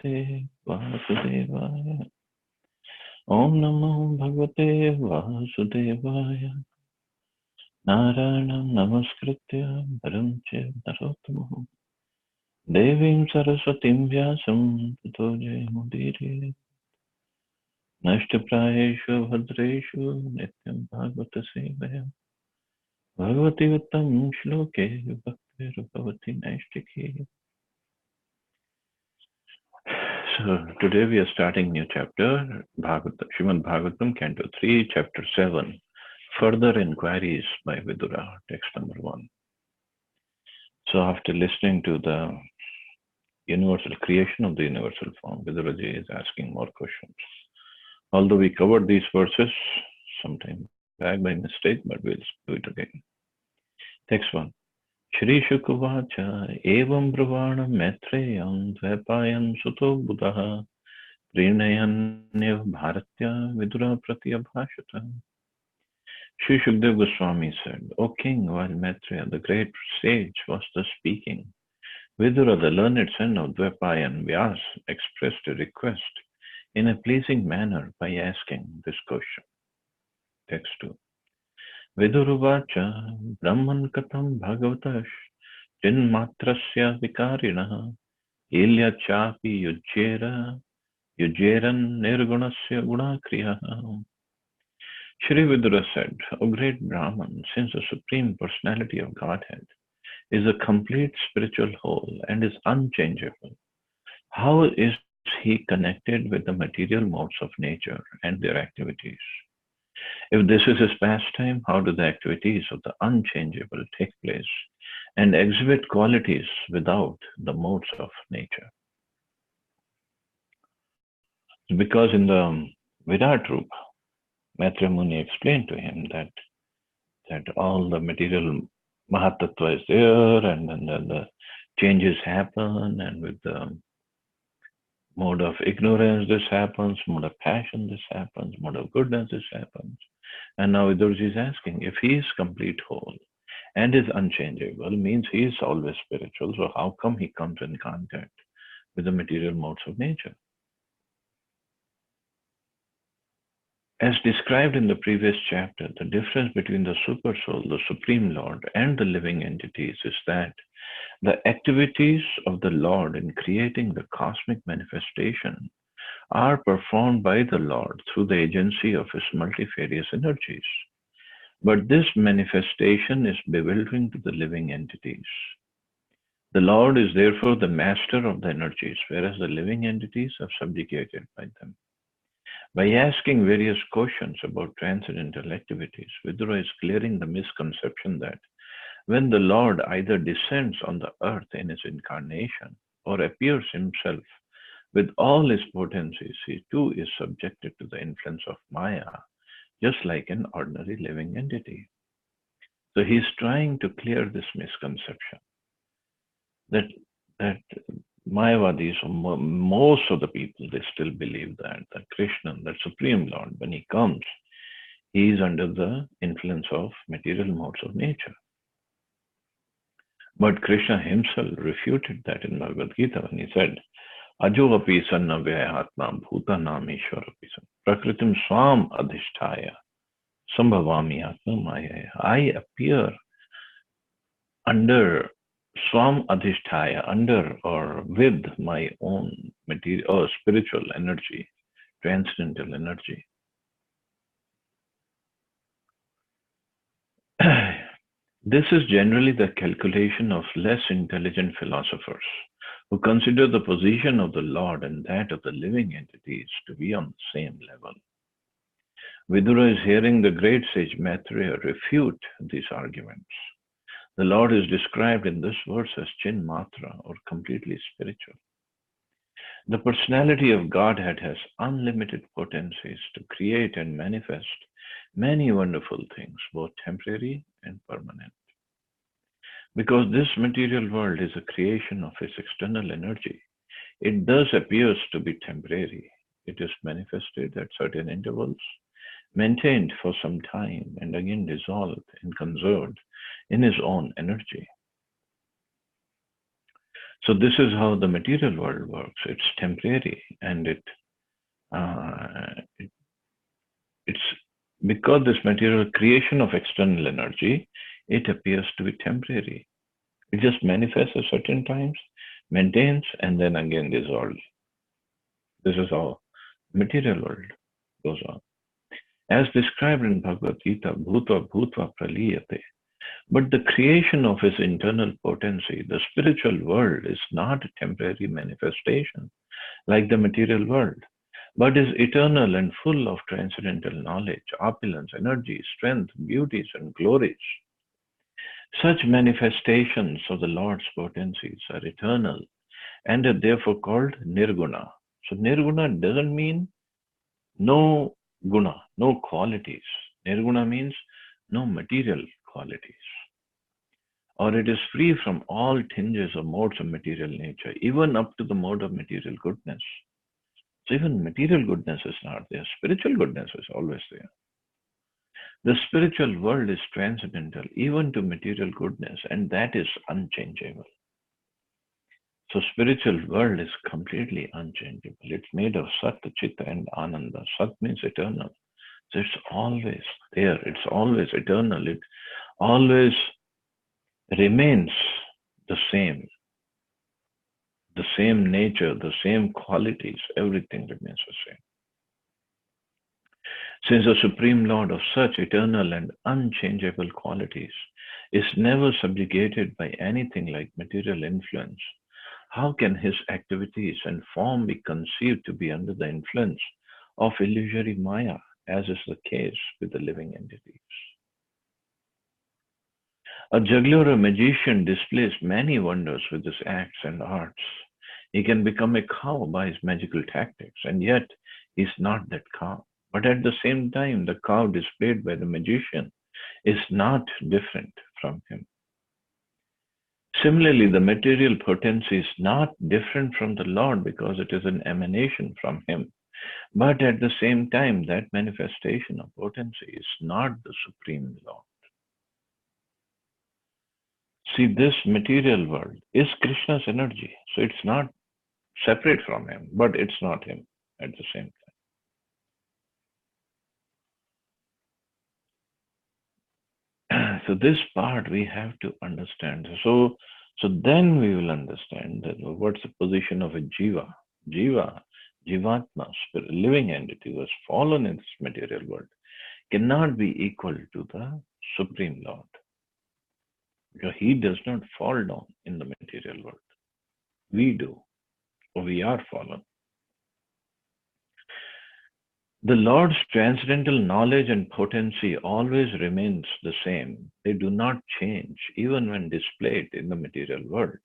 Bhagavate Vasudevaya. Om Namo Bhagavate Vasudevaya. Narayanam Namaskritya Bharam Chev Narottamam Devim Saraswatim Vyasam Tato Jayamudire Nashtaprayeshu Bhadreshu Nityam Bhagavata Sevaya Bhagavati Uttam Shloke Bhakti Bhavati Naishtiki. So today we are starting new chapter, Srimadbhagawatam, Canto 3, Chapter 7, Further Inquiries by Vidura, text number 1. So after listening to the universal creation of the universal form, Viduraji is asking more questions. Although we covered these verses sometime back by mistake, but we'll do it again. Text 1. Shri Shukuvacha evam brahvanam matreyam dvapayam suto buddha Prinayanyev Bharatya Vidura Pratyabhashata. Sri Shukdev Goswami said, O king, while Maitreya, the great sage, was thus speaking, Vidura, the learned son of Dvapayan Vyas, expressed a request in a pleasing manner by asking this question. Text 2. Viduruvacha Brahman Katham Bhagavatash Jinmatrasya Vikarinaha Ilya Chapi Yujeran Nirgunasya Gunakriyaha. Shri Vidura said, O great Brahman, since the Supreme Personality of Godhead is a complete spiritual whole and is unchangeable, how is he connected with the material modes of nature and their activities? If this is his pastime, how do the activities of the unchangeable take place and exhibit qualities without the modes of nature? Because in the Virat Rupa, Maitreya Muni explained to him that all the material Mahatattva is there, and then the changes happen, and with the mode of ignorance this happens, mode of passion this happens, mode of goodness this happens. And now Vidurji is asking, if he is complete whole and is unchangeable, means he is always spiritual, so how come he comes in contact with the material modes of nature? As described in the previous chapter, the difference between the Super Soul, the Supreme Lord, and the living entities is that the activities of the Lord in creating the cosmic manifestation are performed by the Lord through the agency of his multifarious energies. But this manifestation is bewildering to the living entities. The Lord is therefore the master of the energies, whereas the living entities are subjugated by them. By asking various questions about transcendental activities, Vidura is clearing the misconception that when the Lord either descends on the earth in his incarnation or appears himself with all his potencies, he too is subjected to the influence of Maya, just like an ordinary living entity. So he is trying to clear this misconception that Mayavadis, most of the people, they still believe that Krishna, the Supreme Lord, when he comes, he is under the influence of material modes of nature. But Krishna himself refuted that in Bhagavad Gita when he said, Ajo api sanna vyayatma bhutanam ishwarapi san prakritim swam adhisthaya sambhavami atma maya. I appear under Swam Adhisthaya, under or with my own material or spiritual energy, transcendental energy. This is generally the calculation of less intelligent philosophers who consider the position of the Lord and that of the living entities to be on the same level. Vidura is hearing the great sage Maitreya refute these arguments. The Lord is described in this verse as Chinmatra, or completely spiritual. The personality of Godhead has unlimited potencies to create and manifest many wonderful things, both temporary and permanent. Because this material world is a creation of His external energy, it thus appears to be temporary. It is manifested at certain intervals, maintained for some time, and again dissolved and conserved in His own energy. So this is how the material world works. It's temporary, and it's because this material creation of external energy, it appears to be temporary. It just manifests at certain times, maintains, and then again dissolves. This is how material world goes on. As described in Bhagavad Gita, Bhutva Bhutva Praliyate. But the creation of his internal potency, the spiritual world, is not a temporary manifestation like the material world, but is eternal and full of transcendental knowledge, opulence, energy, strength, beauties, and glories. Such manifestations of the Lord's potencies are eternal and are therefore called nirguna. So, nirguna doesn't mean no guna, no qualities. Nirguna means no material qualities, or it is free from all tinges or modes of material nature, even up to the mode of material goodness. So even material goodness is not there. Spiritual goodness is always there. The spiritual world is transcendental even to material goodness, and that is unchangeable. So spiritual world is completely unchangeable. It's made of Sat, Chitta, and Ananda. Sat means eternal. So it's always there. It's always eternal. It always remains the same. The same nature, the same qualities, everything remains the same. Since the Supreme Lord of such eternal and unchangeable qualities is never subjugated by anything like material influence, how can his activities and form be conceived to be under the influence of illusory Maya, as is the case with the living entities? A juggler or magician displays many wonders with his acts and arts. He can become a cow by his magical tactics, and yet he is not that cow. But at the same time, the cow displayed by the magician is not different from him. Similarly, the material potency is not different from the Lord because it is an emanation from him. But at the same time, that manifestation of potency is not the Supreme Lord. See, this material world is Krishna's energy. So it's not separate from him, but it's not him at the same time. So this part we have to understand. So then we will understand that what's the position of a jiva. Jivatma, spirit, living entity who has fallen in this material world, cannot be equal to the Supreme Lord. Because he does not fall down in the material world. We do, or we are fallen. The Lord's transcendental knowledge and potency always remains the same. They do not change, even when displayed in the material world.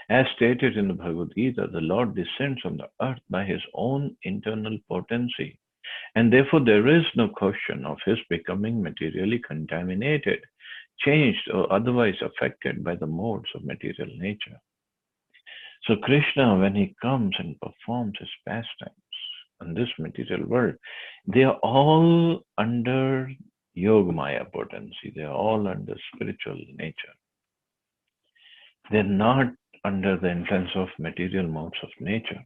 As stated in the Bhagavad Gita, the Lord descends on the earth by his own internal potency, and therefore there is no question of his becoming materially contaminated, changed, or otherwise affected by the modes of material nature. So Krishna, when he comes and performs his pastimes in this material world, they are all under Yogamaya potency. They are all under spiritual nature. They're not under the influence of material modes of nature.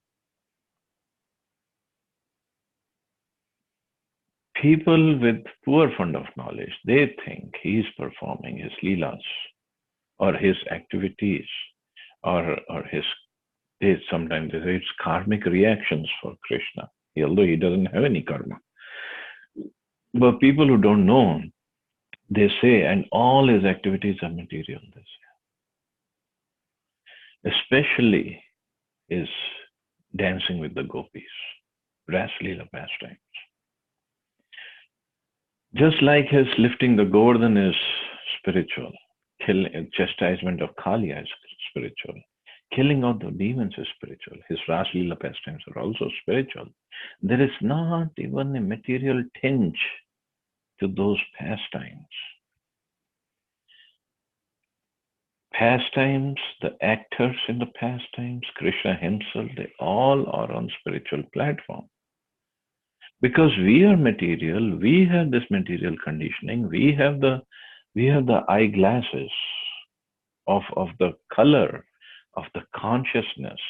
People with poor fund of knowledge, they think he is performing his leelas or his activities or his, sometimes they say it's karmic reactions for Krishna, although he doesn't have any karma. But people who don't know, they say, and all his activities are material, they say. Especially his dancing with the gopis, Ras Leela pastimes. Just like his lifting the Govardhan is spiritual, chastisement of Kaliya is spiritual, killing of the demons is spiritual, his Ras Leela pastimes are also spiritual. There is not even a material tinge to those pastimes. Pastimes, the actors in the pastimes, Krishna himself, they all are on spiritual platform. Because we are material, we have this material conditioning, we have the eyeglasses of the color of the consciousness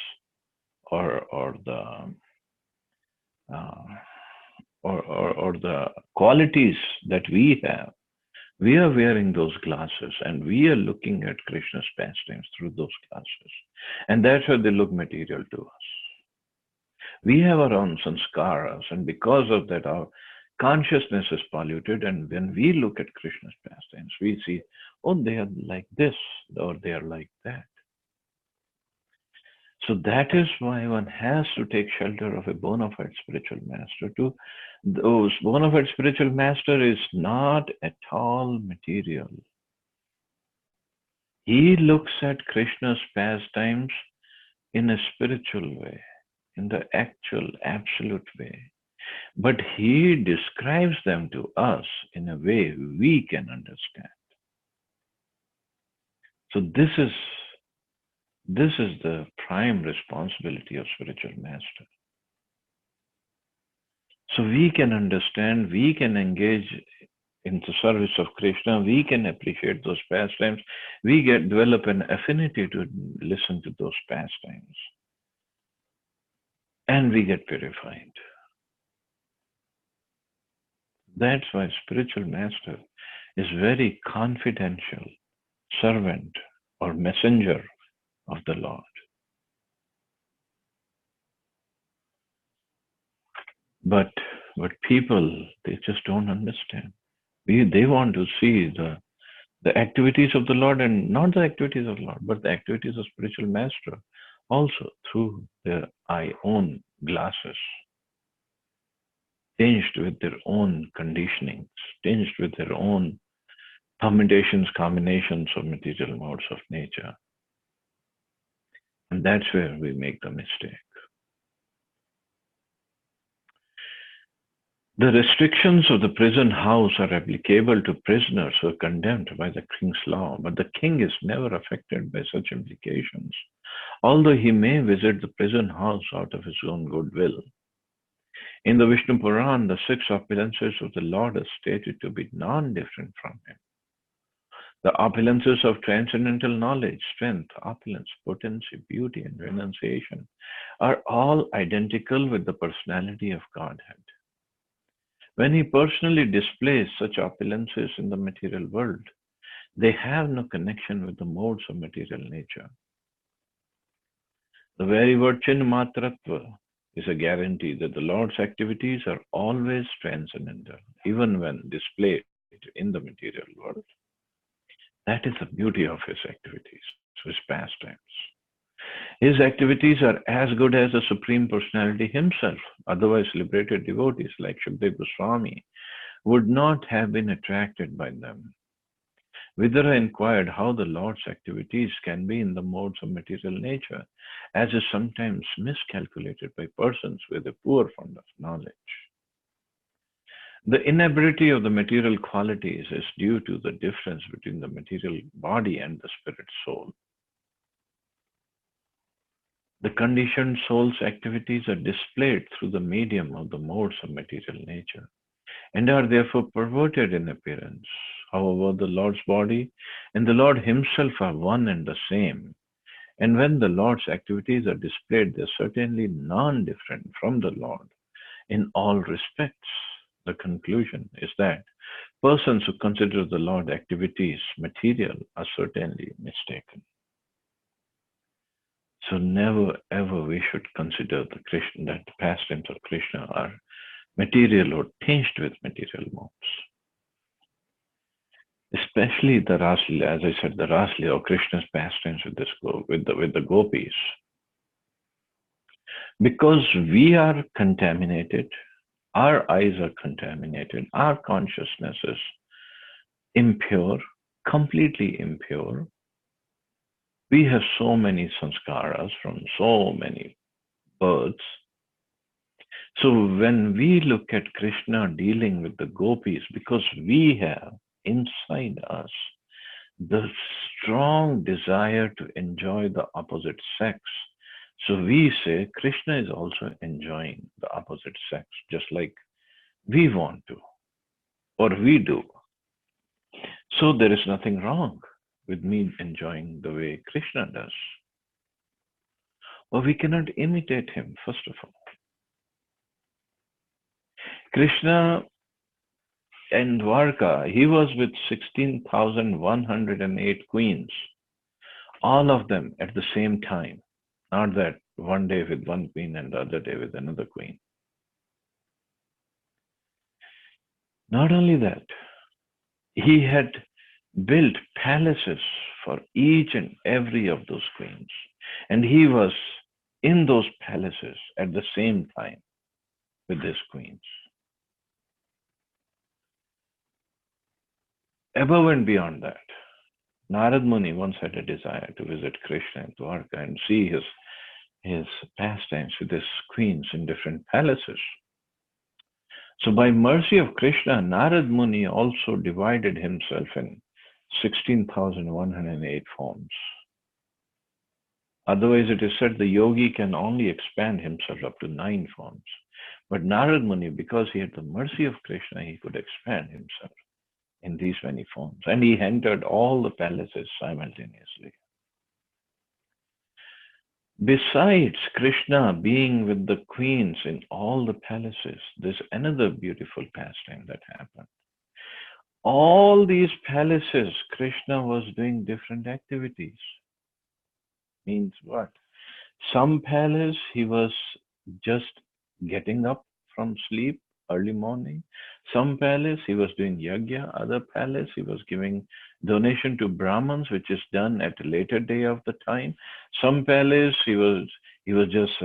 or the uh, or the qualities that we have, we are wearing those glasses and we are looking at Krishna's pastimes through those glasses. And that's why they look material to us. We have our own sanskaras, and because of that, our consciousness is polluted. And when we look at Krishna's pastimes, we see, oh, they are like this, or they are like that. So that is why one has to take shelter of a bona fide spiritual master. To those bona fide spiritual master is not at all material. He looks at Krishna's pastimes in a spiritual way, in the actual, absolute way. But he describes them to us in a way we can understand. So this is the prime responsibility of spiritual master. So we can understand, we can engage in the service of Krishna, we can appreciate those pastimes, we develop an affinity to listen to those pastimes, and we get purified. That's why spiritual master is very confidential servant or messenger of the Lord. But people, they just don't understand. They want to see the activities of the Lord, and not the activities of the Lord, but the activities of spiritual master also through their own glasses, tinged with their own conditionings, tinged with their own permutations, combinations of material modes of nature. And that's where we make the mistake. The restrictions of the prison house are applicable to prisoners who are condemned by the king's law, but the king is never affected by such implications, although he may visit the prison house out of his own goodwill. In the Vishnu Puran, the 6 opulences of the Lord are stated to be non-different from him. The opulences of transcendental knowledge, strength, opulence, potency, beauty, and renunciation are all identical with the personality of Godhead. When he personally displays such opulences in the material world, they have no connection with the modes of material nature. The very word Chinmatratva is a guarantee that the Lord's activities are always transcendental, even when displayed in the material world. That is the beauty of his activities, his pastimes. His activities are as good as the Supreme Personality himself. Otherwise, liberated devotees like Shukdev Goswami would not have been attracted by them. Vidura inquired how the Lord's activities can be in the modes of material nature, as is sometimes miscalculated by persons with a poor fund of knowledge. The inability of the material qualities is due to the difference between the material body and the spirit soul. The conditioned soul's activities are displayed through the medium of the modes of material nature and are therefore perverted in appearance. However, the Lord's body and the Lord himself are one and the same. And when the Lord's activities are displayed, they are certainly non-different from the Lord in all respects. The conclusion is that persons who consider the Lord's activities material are certainly mistaken. So never ever we should consider that the pastimes of Krishna are material or tinged with material modes. Especially the Rasli, as I said, the Rasli or Krishna's pastimes with the gopis. Because we are contaminated, our eyes are contaminated, our consciousness is impure, completely impure. We have so many sanskaras from so many births. So when we look at Krishna dealing with the gopis, because we have inside us the strong desire to enjoy the opposite sex, so we say Krishna is also enjoying the opposite sex, just like we want to, or we do. So there is nothing wrong with me enjoying the way Krishna does. or we cannot imitate him, first of all. Krishna in Dwarka, he was with 16,108 queens, all of them at the same time. Not that one day with one queen and the other day with another queen. Not only that, he had built palaces for each and every of those queens. And he was in those palaces at the same time with his queens. Above and beyond that, Narad Muni once had a desire to visit Krishna in Dwarka and see his pastimes with his queens in different palaces. So by mercy of Krishna, Narad Muni also divided himself in 16,108 forms. Otherwise, it is said the yogi can only expand himself up to 9 forms. But Narad Muni, because he had the mercy of Krishna, he could expand himself in these many forms. And he entered all the palaces simultaneously. Besides Krishna being with the queens in all the palaces, there's another beautiful pastime that happened. All these palaces, Krishna was doing different activities. Means what? Some palace, he was just getting up from sleep early morning. Some palace, he was doing yajna. Other palace, he was giving donation to Brahmins, which is done at a later day of the time. Some palace, he was just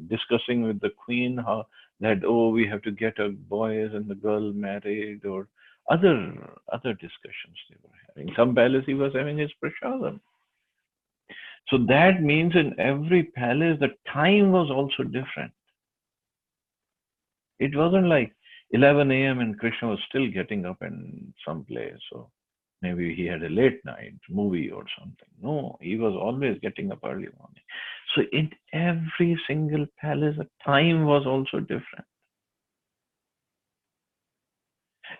discussing with the queen how that, oh, we have to get our boys and the girl married, or other discussions they were having. Some palace, he was having his prasadam. So that means in every palace, the time was also different. It wasn't like 11 a.m. and Krishna was still getting up in some place. So maybe he had a late night movie or something. No, he was always getting up early morning. So in every single palace, the time was also different.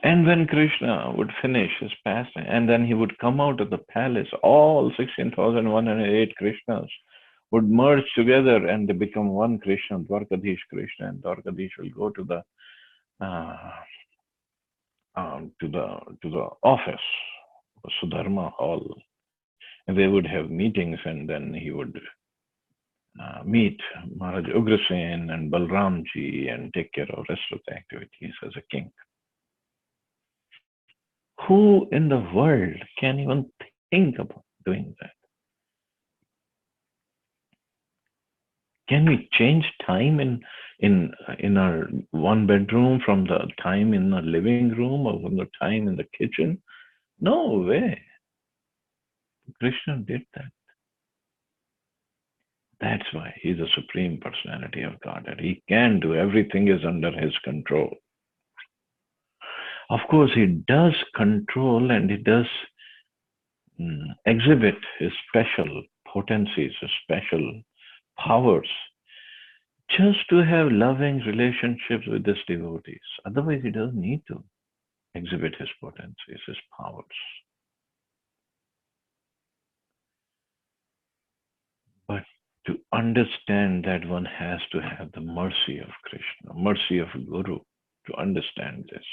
And when Krishna would finish his pastime, and then he would come out of the palace, all 16,108 Krishnas would merge together and they become one Krishna, Dwarkadish Krishna, and Dwarkadish will go to the office, Sudharma Hall, and they would have meetings, and then he would meet Maharaj Ugrasen and Balramji and take care of rest of the activities as a king. Who in the world can even think about doing that? Can we change time in our one bedroom from the time in the living room or from the time in the kitchen? No way. Krishna did that. That's why he's the Supreme Personality of Godhead. He can do everything is under his control. Of course, he does control and he does exhibit his special potencies, his special powers, just to have loving relationships with his devotees. Otherwise, he doesn't need to exhibit his potencies, his powers. But to understand that, one has to have the mercy of Krishna, mercy of Guru to understand this.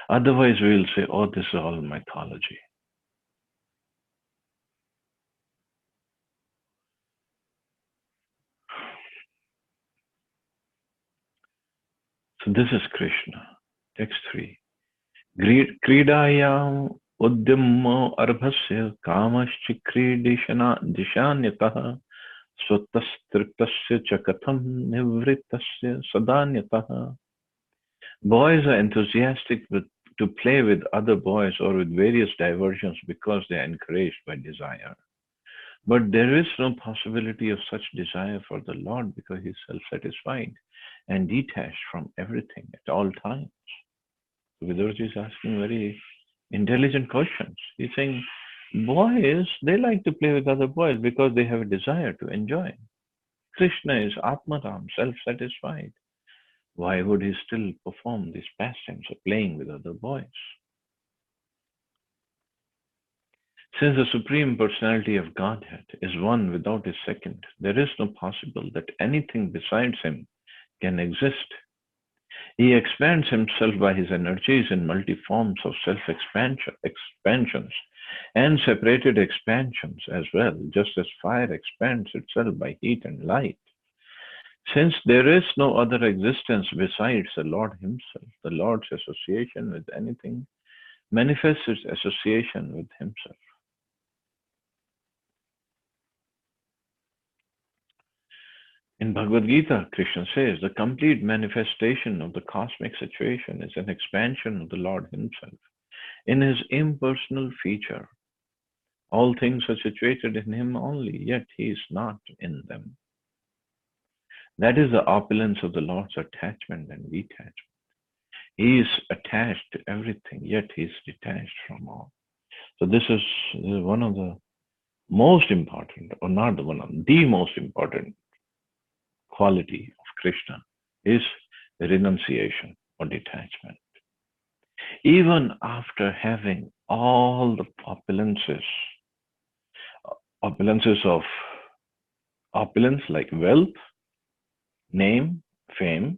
Otherwise, we'll say, oh, this is all mythology. So this is Krishna. Text 3. Kridayam udyammo arbhasya kamaschikrishana swatastriptasya chakatham nivritasya sadanyataha. Boys are enthusiastic to play with other boys or with various diversions because they are encouraged by desire. But there is no possibility of such desire for the Lord because he is self-satisfied and detached from everything at all times. Vidurji is asking very intelligent questions. He's saying, boys, they like to play with other boys because they have a desire to enjoy. Krishna is Atmaram, self-satisfied. Why would he still perform these pastimes of playing with other boys? Since the Supreme Personality of Godhead is one without a second, there is no possible that anything besides Him can exist. He expands Himself by His energies in multi forms of expansions and separated expansions as well, just as fire expands itself by heat and light. Since there is no other existence besides the Lord Himself, the Lord's association with anything manifests its association with Himself. In Bhagavad Gita, Krishna says the complete manifestation of the cosmic situation is an expansion of the Lord Himself in His impersonal feature. All things are situated in Him only, yet He is not in them. That is the opulence of the Lord's attachment and detachment. He is attached to everything, yet He is detached from all. So this is one of the most important, or not the one of the most important quality of Krishna is renunciation or detachment. Even after having all the opulences of opulence like wealth, name, fame,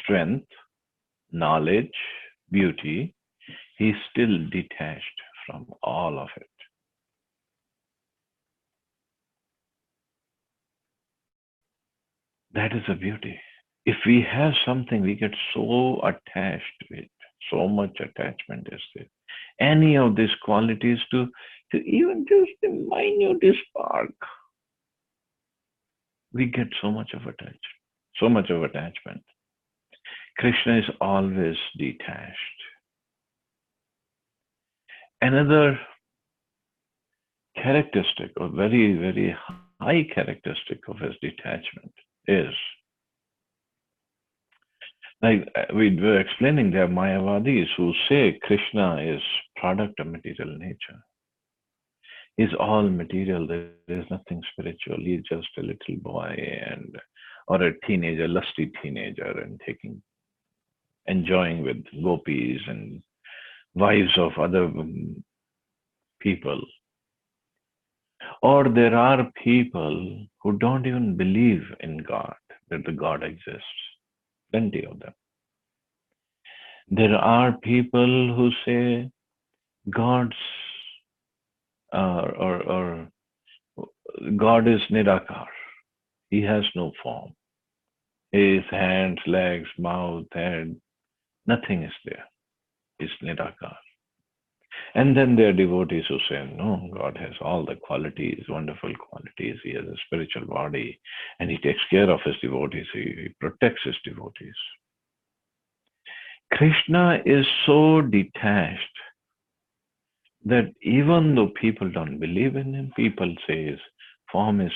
strength, knowledge, beauty, he is still detached from all of it. That is the beauty. If we have something, we get so attached to it. So much attachment is there. Any of these qualities to even just the minutest spark, we get so much of attachment. Krishna is always detached. Another characteristic, or very, very high characteristic of his detachment is, like we were explaining, there are Mayavadis who say Krishna is product of material nature. He's all material. There is nothing spiritual. He's just a little boy or a teenager, lusty teenager, and enjoying with gopis and wives of other people. Or there are people who don't even believe in God, that the God exists. Plenty of them. There are people who say God's or God is Nirakar. He has no form. His hands, legs, mouth, head, nothing is there. He's Nirakar. And then there are devotees who say, no, God has all the qualities, wonderful qualities. He has a spiritual body and He takes care of His devotees. He protects His devotees. Krishna is so detached that even though people don't believe in Him, people say His form is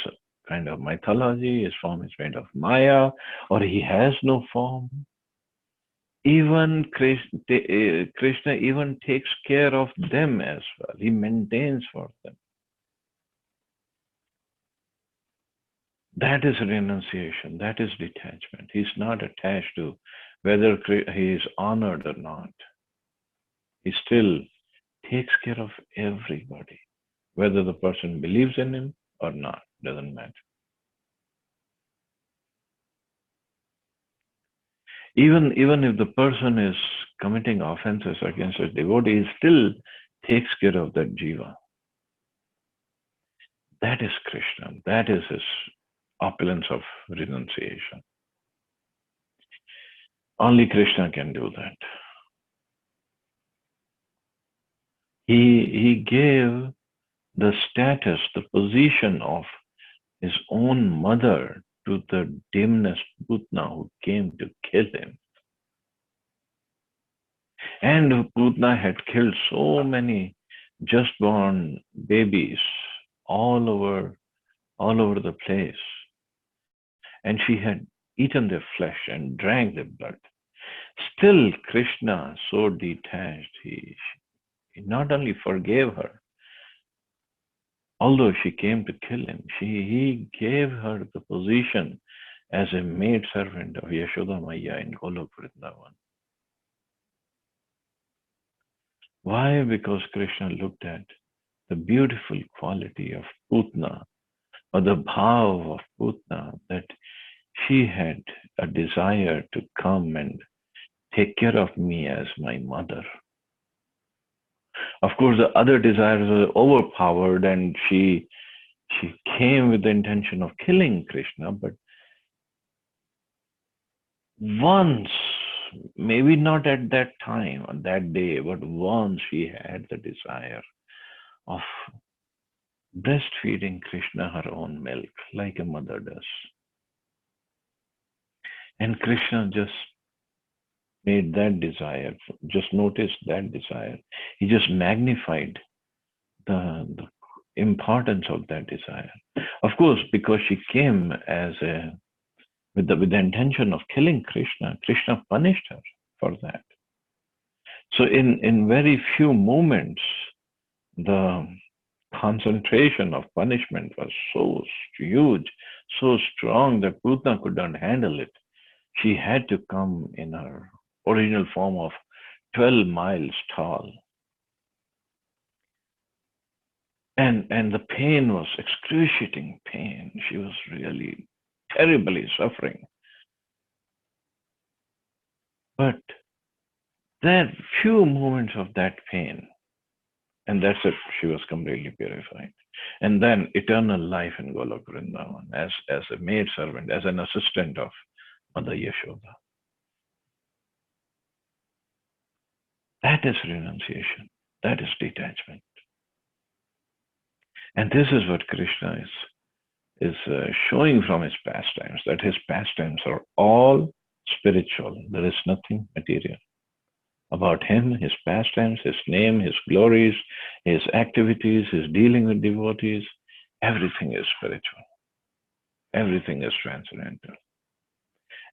kind of mythology, His form is made of Maya, or He has no form. Even Krishna even takes care of them as well. He maintains for them. That is renunciation. That is detachment. He's not attached to whether he is honored or not. He still takes care of everybody, whether the person believes in Him or not. Doesn't matter. Even if the person is committing offenses against a devotee, he still takes care of that jiva. That is Krishna. That is his opulence of renunciation. Only Krishna can do that. He gave the status, the position of his own mother to the demonic Putna who came to kill him. And Putna had killed so many just born babies all over the place. And she had eaten their flesh and drank their blood. Still, Krishna, so detached, he not only forgave her, although she came to kill him, he gave her the position as a maid servant of Yashoda Maya in Golok Vrindavan. Why? Because Krishna looked at the beautiful quality of Putna, or the bhav of Putna, that she had a desire to come and take care of me as my mother. Of course, the other desires were overpowered, and she came with the intention of killing Krishna. But once, maybe not at that time, on that day, but once she had the desire of breastfeeding Krishna her own milk, like a mother does. And Krishna just made that desire, just noticed that desire. He just magnified the importance of that desire. Of course, because she came as with the intention of killing Krishna, Krishna punished her for that. So in very few moments, the concentration of punishment was so huge, so strong that Putna could not handle it. She had to come in her original form of 12 miles tall. And the pain was excruciating pain. She was really terribly suffering. But there few moments of that pain, and that's it, she was completely purified. And then eternal life in Golok Vrindavan as a maid servant, as an assistant of Mother Yashoda. That is renunciation. That is detachment. And this is what Krishna is showing from his pastimes, that his pastimes are all spiritual. There is nothing material. About him, his pastimes, his name, his glories, his activities, his dealing with devotees, everything is spiritual. Everything is transcendental.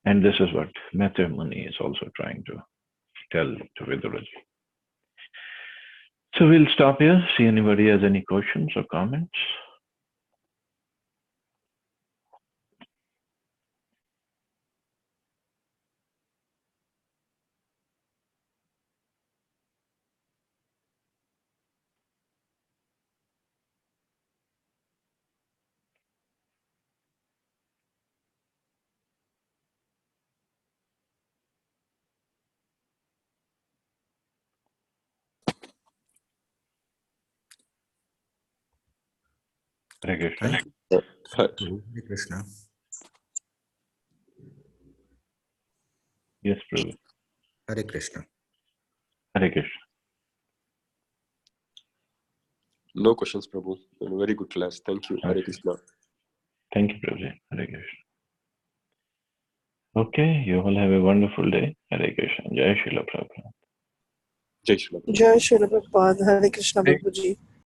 And this is what Metta Muni is also trying to tell to Viduraji. So we'll stop here. See anybody has any questions or comments? Hare Krishna. Hare Krishna. Yes, Prabhu. Hare Krishna. Hare Krishna. No questions, Prabhu. Very good class. Thank you. Hare Okay. Krishna. Thank you, Prabhu. Hare Krishna. Okay, you all have a wonderful day. Hare Krishna. Jai Srila Prabhupada. Jai Shri Prabhu. Jai Shri Prabhupada. Hare Krishna, Prabhuji.